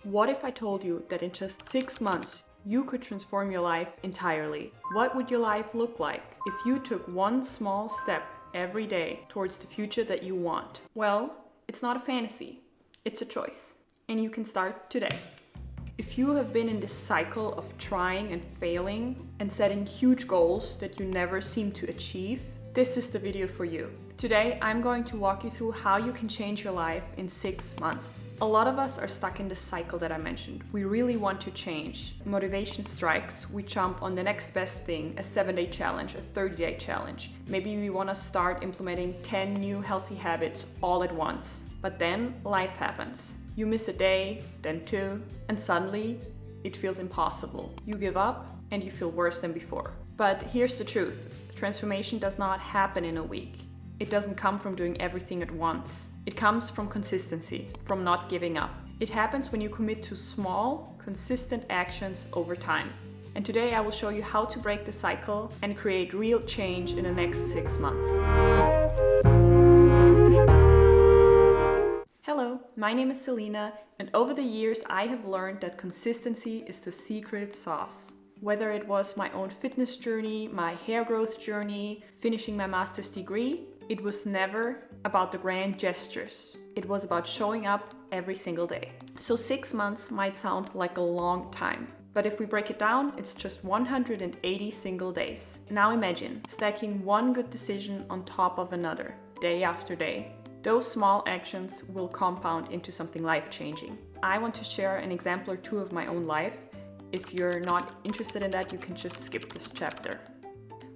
What if I told you that in just 6 months you could transform your life entirely? What would your life look like if you took one small step every day towards the future that you want? Well, it's not a fantasy, it's a choice. And you can start today. If you have been in this cycle of trying and failing and setting huge goals that you never seem to achieve, this is the video for you. Today, I'm going to walk you through how you can change your life in 6 months. A lot of us are stuck in the cycle that I mentioned. We really want to change. Motivation strikes, we jump on the next best thing, a 7-day challenge, a 30-day challenge. Maybe we want to start implementing 10 new healthy habits all at once. But then life happens. You miss a day, then 2, and suddenly it feels impossible. You give up and you feel worse than before. But here's the truth. Transformation does not happen in a week. It doesn't come from doing everything at once. It comes from consistency, from not giving up. It happens when you commit to small, consistent actions over time. And today I will show you how to break the cycle and create real change in the next 6 months. Hello, my name is Selena, and over the years I have learned that consistency is the secret sauce. Whether it was my own fitness journey, my hair growth journey, finishing my master's degree, it was never about the grand gestures. It was about showing up every single day. So 6 months might sound like a long time, but if we break it down, it's just 180 single days. Now imagine stacking one good decision on top of another, day after day. Those small actions will compound into something life-changing. I want to share an example or two of my own life. If you're not interested in that, you can just skip this chapter.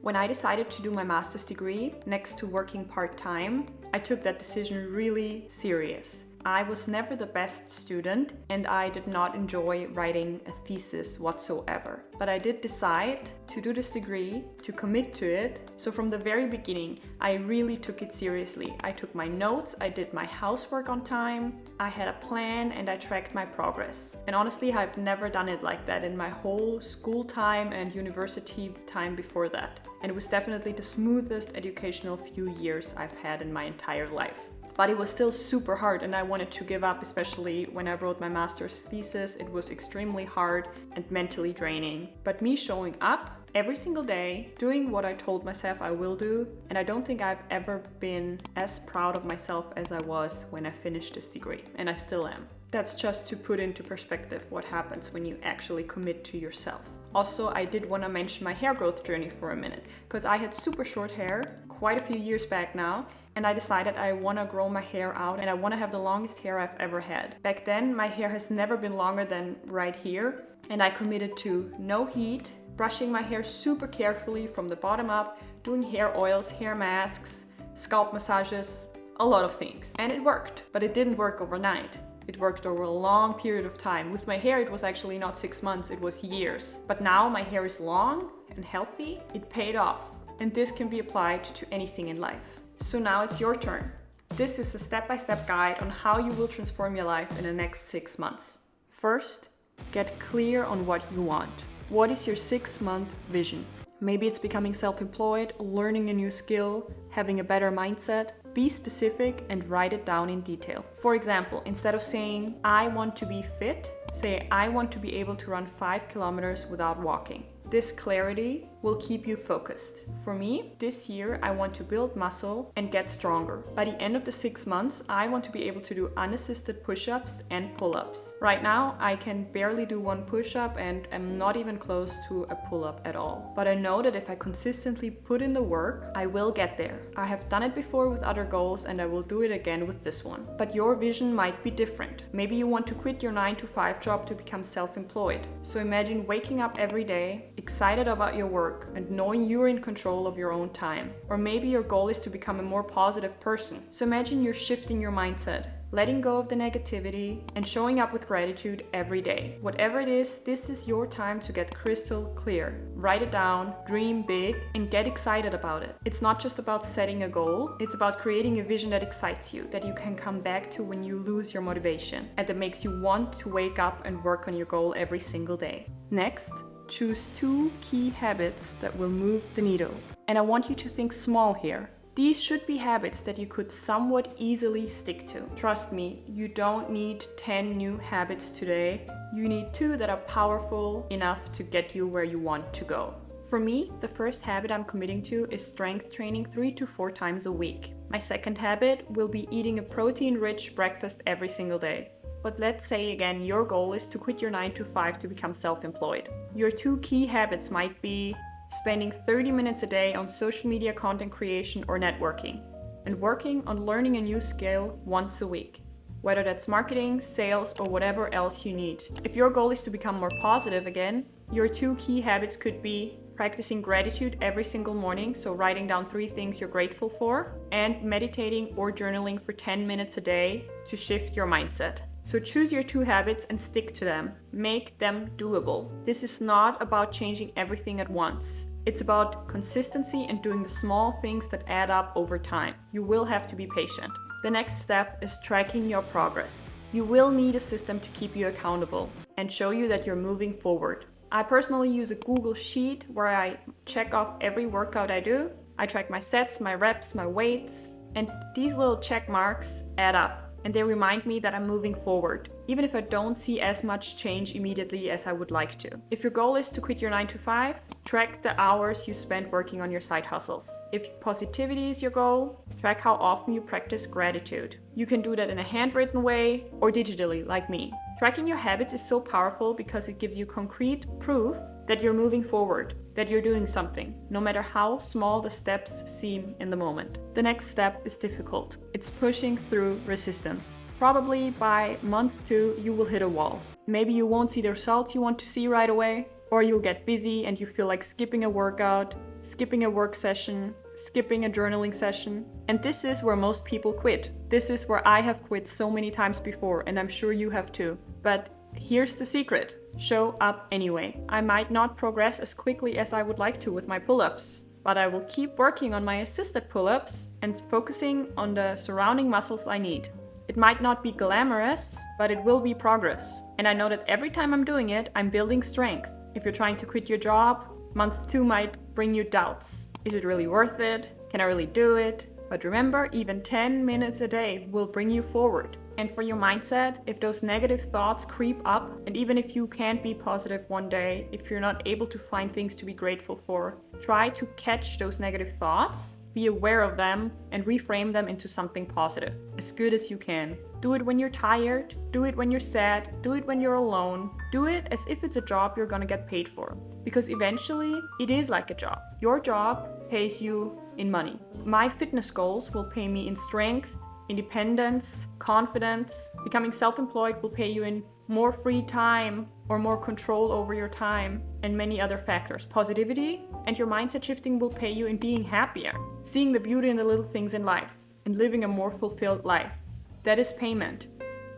When I decided to do my master's degree next to working part-time, I took that decision really serious. I was never the best student and I did not enjoy writing a thesis whatsoever. But I did decide to do this degree, to commit to it. So from the very beginning, I really took it seriously. I took my notes, I did my housework on time, I had a plan and I tracked my progress. And honestly, I've never done it like that in my whole school time and university time before that. And it was definitely the smoothest educational few years I've had in my entire life. But it was still super hard and I wanted to give up, especially when I wrote my master's thesis. It was extremely hard and mentally draining. But me showing up every single day, doing what I told myself I will do, and I don't think I've ever been as proud of myself as I was when I finished this degree, and I still am. That's just to put into perspective what happens when you actually commit to yourself. Also, I did want to mention my hair growth journey for a minute, because I had super short hair quite a few years back now, and I decided I want to grow my hair out and I want to have the longest hair I've ever had. Back then, my hair has never been longer than right here, and I committed to no heat, brushing my hair super carefully from the bottom up, doing hair oils, hair masks, scalp massages, a lot of things. And it worked, but it didn't work overnight. It worked over a long period of time. With my hair, it was actually not 6 months, it was years. But now my hair is long and healthy. It paid off. And this can be applied to anything in life. So now it's your turn. This is a step-by-step guide on how you will transform your life in the next 6 months. First, get clear on what you want. What is your 6-month vision? Maybe it's becoming self-employed, learning a new skill, having a better mindset. Be specific and write it down in detail. For example, instead of saying, I want to be fit, say, I want to be able to run 5 kilometers without walking. This clarity will keep you focused. For me, this year I want to build muscle and get stronger. By the end of the 6 months, I want to be able to do unassisted push-ups and pull-ups. Right now, I can barely do one push-up and am not even close to a pull-up at all. But I know that if I consistently put in the work, I will get there. I have done it before with other goals and I will do it again with this one. But your vision might be different. Maybe you want to quit your 9-to-5 job to become self-employed. So imagine waking up every day, excited about your work and knowing you're in control of your own time. Or maybe your goal is to become a more positive person. So imagine you're shifting your mindset, letting go of the negativity and showing up with gratitude every day. Whatever it is, this is your time to get crystal clear. Write it down, dream big, and get excited about it. It's not just about setting a goal, it's about creating a vision that excites you, that you can come back to when you lose your motivation, and that makes you want to wake up and work on your goal every single day. Next, choose 2 key habits that will move the needle. And I want you to think small here. These should be habits that you could somewhat easily stick to. Trust me, you don't need 10 new habits today. You need 2 that are powerful enough to get you where you want to go. For me, the first habit I'm committing to is strength training 3 to 4 times a week. My second habit will be eating a protein-rich breakfast every single day. But let's say again, your goal is to quit your 9 to 5 to become self-employed. Your 2 key habits might be spending 30 minutes a day on social media content creation or networking, and working on learning a new skill once a week, whether that's marketing, sales, or whatever else you need. If your goal is to become more positive again, your 2 key habits could be practicing gratitude every single morning, so writing down 3 things you're grateful for, and meditating or journaling for 10 minutes a day to shift your mindset. So choose your 2 habits and stick to them. Make them doable. This is not about changing everything at once. It's about consistency and doing the small things that add up over time. You will have to be patient. The next step is tracking your progress. You will need a system to keep you accountable and show you that you're moving forward. I personally use a Google Sheet where I check off every workout I do. I track my sets, my reps, my weights, and these little check marks add up. And they remind me that I'm moving forward, even if I don't see as much change immediately as I would like to. If your goal is to quit your 9 to 5, track the hours you spend working on your side hustles. If positivity is your goal, track how often you practice gratitude. You can do that in a handwritten way or digitally, like me. Tracking your habits is so powerful because it gives you concrete proof that you're moving forward, that you're doing something, no matter how small the steps seem in the moment. The next step is difficult. It's pushing through resistance. Probably by month 2, you will hit a wall. Maybe you won't see the results you want to see right away, or you'll get busy and you feel like skipping a workout, skipping a work session, skipping a journaling session. And this is where most people quit. This is where I have quit so many times before, and I'm sure you have too. But here's the secret. Show up anyway. I might not progress as quickly as I would like to with my pull-ups, but I will keep working on my assisted pull-ups and focusing on the surrounding muscles I need. It might not be glamorous, but it will be progress. And I know that every time I'm doing it, I'm building strength. If you're trying to quit your job, month 2 might bring you doubts. Is it really worth it? Can I really do it? But remember, even 10 minutes a day will bring you forward. And for your mindset, if those negative thoughts creep up, and even if you can't be positive one day, if you're not able to find things to be grateful for, try to catch those negative thoughts, be aware of them, and reframe them into something positive, as good as you can. Do it when you're tired, do it when you're sad, do it when you're alone. Do it as if it's a job you're gonna get paid for. Because eventually, it is like a job. Your job pays you in money. My fitness goals will pay me in strength, independence, confidence. Becoming self-employed will pay you in more free time or more control over your time, and many other factors. Positivity and your mindset shifting will pay you in being happier, seeing the beauty in the little things in life, and living a more fulfilled life. That is payment.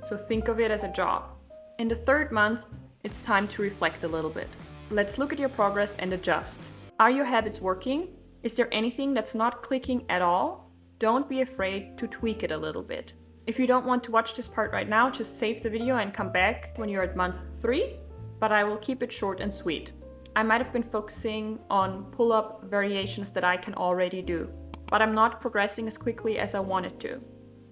So think of it as a job. In the 3rd month, it's time to reflect a little bit. Let's look at your progress and adjust. Are your habits working? Is there anything that's not clicking at all? Don't be afraid to tweak it a little bit. If you don't want to watch this part right now, just save the video and come back when you're at month 3, but I will keep it short and sweet. I might have been focusing on pull-up variations that I can already do, but I'm not progressing as quickly as I wanted to.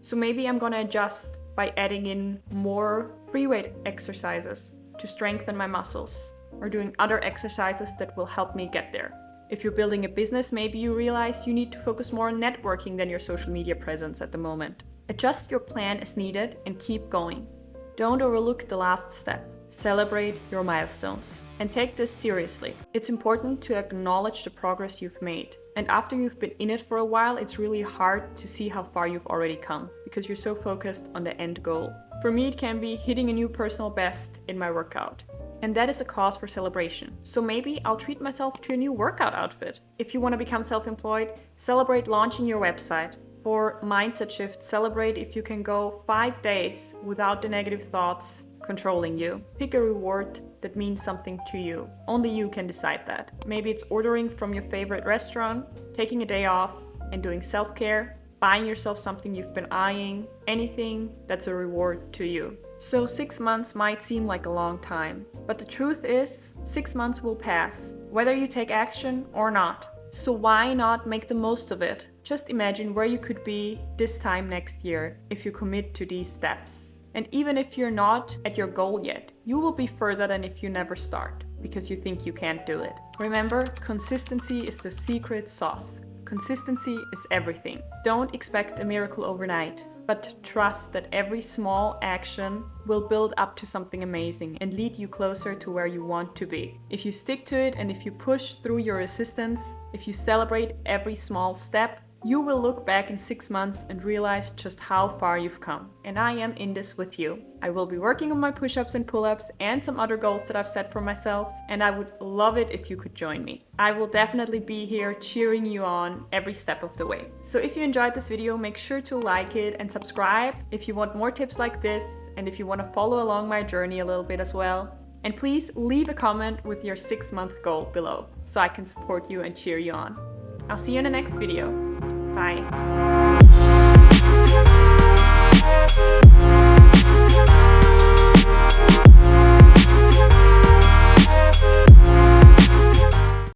So maybe I'm gonna adjust by adding in more free weight exercises to strengthen my muscles, or doing other exercises that will help me get there. If you're building a business, maybe you realize you need to focus more on networking than your social media presence at the moment. Adjust your plan as needed and keep going. Don't overlook the last step. Celebrate your milestones. And take this seriously. It's important to acknowledge the progress you've made. And after you've been in it for a while, it's really hard to see how far you've already come because you're so focused on the end goal. For me, it can be hitting a new personal best in my workout. And that is a cause for celebration. So maybe I'll treat myself to a new workout outfit. If you want to become self-employed, celebrate launching your website. For mindset shift, celebrate if you can go 5 days without the negative thoughts controlling you. Pick a reward that means something to you. Only you can decide that. Maybe it's ordering from your favorite restaurant, taking a day off, and doing self-care, buying yourself something you've been eyeing, anything that's a reward to you. So 6 months might seem like a long time, but the truth is, 6 months will pass, whether you take action or not. So why not make the most of it? Just imagine where you could be this time next year if you commit to these steps. And even if you're not at your goal yet, you will be further than if you never start, because you think you can't do it. Remember, consistency is the secret sauce. Consistency is everything. Don't expect a miracle overnight, but trust that every small action will build up to something amazing and lead you closer to where you want to be. If you stick to it and if you push through your resistance, if you celebrate every small step, you will look back in 6 months and realize just how far you've come. And I am in this with you. I will be working on my push-ups and pull-ups and some other goals that I've set for myself, and I would love it if you could join me. I will definitely be here cheering you on every step of the way. So if you enjoyed this video, make sure to like it and subscribe if you want more tips like this and if you want to follow along my journey a little bit as well. And please leave a comment with your 6-month goal below so I can support you and cheer you on. I'll see you in the next video. Bye.